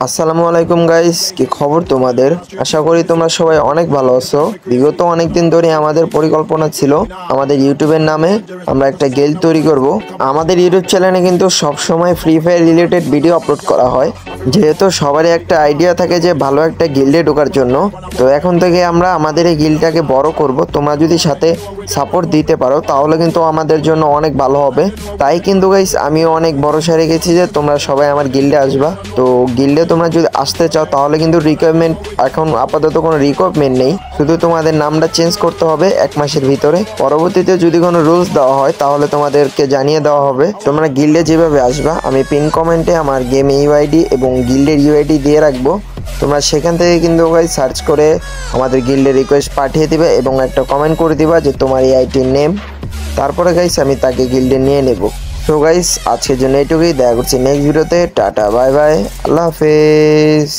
আসসালামু আলাইকুম গাইস, কি খবর তোমাদের? আশা করি তোমরা সবাই অনেক ভালো আছো। বিগত অনেকদিন ধরে আমাদের পরিকল্পনা ছিল আমাদের ইউটিউবের নামে আমরা একটা গিল্ড তৈরি করব। আমাদের ইউটিউব চ্যানেলে কিন্তু সব সময় free fire related video upload করা হয়, যেহেতু সবারই একটা আইডিয়া থাকে যে ভালো একটা গিল্ডে ঢোকার জন্য। তো এখন থেকে আমরা আমাদের এই গিল্ডটাকে বড় করব। তোমরা যদি সাথে সাপোর্ট দিতে পারো তাহলে কিন্তু আমাদের জন্য অনেক ভালো হবে। তাই কিন্তু গাইস আমিও অনেক ভরসা রেখেছি যে তোমরা সবাই আমার গিল্ডে আসবা। তো গিল্ডে তোমরা যদি আসতে চাও তাহলে কিন্তু রিকোয়ারমেন্ট, এখন আপাতত কোনো রিকোয়ারমেন্ট নেই, শুধু তোমাদের নামটা চেঞ্জ করতে হবে 1 মাসের ভিতরে। পরবর্তীতে যদি কোনো রুলস দেওয়া হয় তাহলে তোমাদেরকে জানিয়ে দেওয়া হবে। তোমরা গিল্ডে যেভাবে আসবা আমি পিন কমেন্টে আমার গেম ইউআইডি এবং গিল্ডের ইউআইডি দিয়ে রাখবো। তোমরা সেখান থেকে কিন্তু গাইস সার্চ করে আমাদের গিল্ডের রিকোয়েস্ট পাঠিয়ে দিবে এবং একটা কমেন্ট করে দিবা যে তোমার এই আইটির নেম। তারপরে গাইস আমি তাকে গিল্ডে নিয়ে নেব। তো গাইস আজকের জন্য এটুকুই, দেখা করছি নেক্সট ভিডিওতে। টাটা বাই বাই, আল্লাহ হাফেজ।